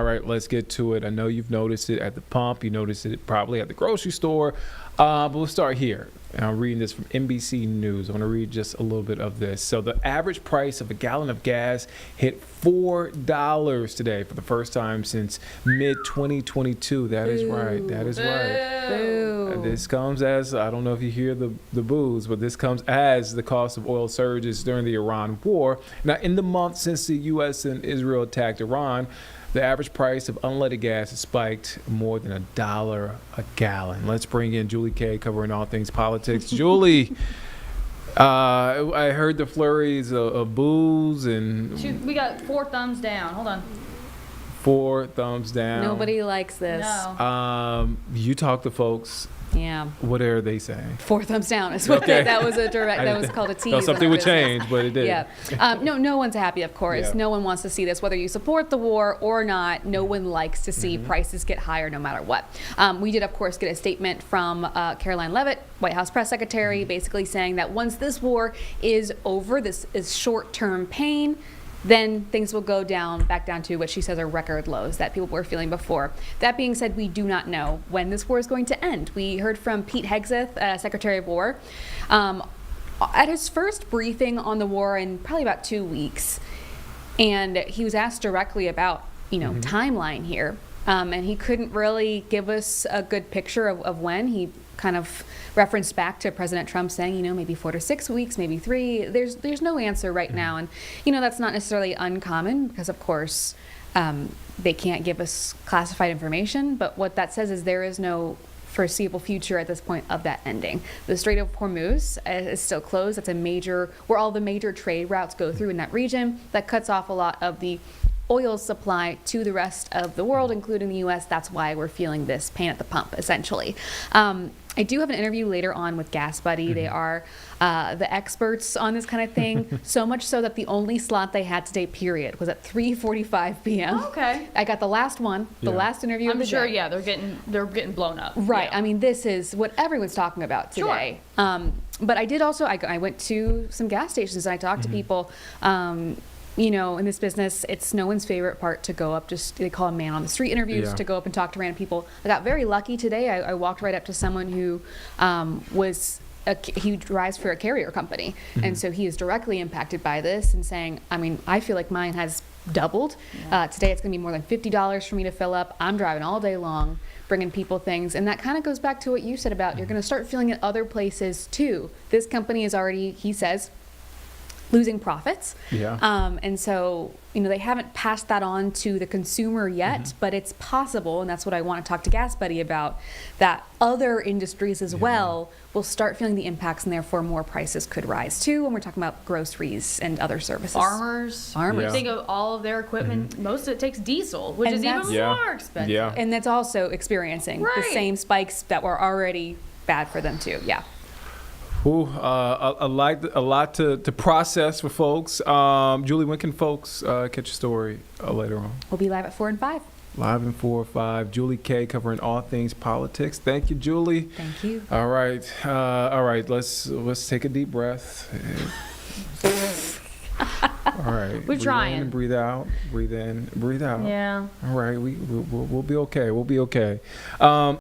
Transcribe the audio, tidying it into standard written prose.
All right, let's get to it. I know you've noticed it at the pump. You noticed it probably at the grocery store. But we'll start here. And I'm reading this from NBC News. I want to read just a little bit of this. So the average price of a gallon of gas hit $4 today for the first time since mid-2022. That is right. That is right. This comes as, I don't know if you hear the boos, but this comes as the cost of oil surges during the Iran war. Now, in the month since the U.S. and Israel attacked Iran, the average price of unleaded gas has spiked more than $1 a gallon. Let's bring in Julie Kay, covering all things politics. Julie, I heard the flurries of boos and... We got 4 thumbs down. Hold on. 4 thumbs down. Nobody likes this. No. You talk to folks. Yeah. What are they saying? 4 thumbs down is what that was a direct. That was called a tease. No, something would change, but it did. Yeah. No one's happy, of course. Yeah. No one wants to see this, whether you support the war or not. No one likes to see prices get higher, no matter what. We did, of course, get a statement from Caroline Leavitt, White House press secretary, basically saying that once this war is over, this is short-term pain, then things will go back down to what she says are record lows that people were feeling before. That being said, we do not know when this war is going to end. We heard from Pete Hegseth, Secretary of War, at his first briefing on the war in probably about 2 weeks, and he was asked directly about, timeline here, and he couldn't really give us a good picture of when. He kind of referenced back to President Trump saying, maybe 4 to 6 weeks, maybe 3. There's no answer right now. And, that's not necessarily uncommon because, of course, they can't give us classified information. But what that says is there is no foreseeable future at this point of that ending. The Strait of Hormuz is still closed. That's where all the major trade routes go through in that region. That cuts off a lot of the oil supply to the rest of the world, including the U.S. That's why we're feeling this pain at the pump, essentially. I do have an interview later on with Gas Buddy. They are the experts on this kind of thing, so much so that the only slot they had today, period, was at 3:45 p.m. Okay. I got the last one, the last interview of the sure, day. yeah, they're getting blown up. Right. Yeah. I mean, this is what everyone's talking about today. Sure. But I did also, I went to some gas stations and I talked to people. In this business, it's no one's favorite part to go up, they call them man on the street interviews, to go up and talk to random people. I got very lucky today. I walked right up to someone who he drives for a carrier company. And so he is directly impacted by this and saying, I feel like mine has doubled. Yeah. Today it's going to be more than $50 for me to fill up. I'm driving all day long, bringing people things. And that kind of goes back to what you said about you're going to start feeling it other places too. This company is already, he says, losing profits. Yeah. And so, they haven't passed that on to the consumer yet, but it's possible, and that's what I want to talk to Gas Buddy about, that other industries as well will start feeling the impacts, and therefore more prices could rise too when we're talking about groceries and other services. Farmers. Yeah. Think of all of their equipment. Most of it takes diesel, which is even more expensive. Yeah. And that's also experiencing the same spikes that were already bad for them too. Yeah. Ooh, a lot to process for folks. Julie, when can folks catch your story later on? We'll be live at 4 and 5. Live in 4 or 5. Julie Kay, covering all things politics. Thank you, Julie. Thank you. All right. Let's take a deep breath. All right. We're trying. In and breathe out. Breathe in. Breathe out. Yeah. All right. We'll be okay. We'll be okay.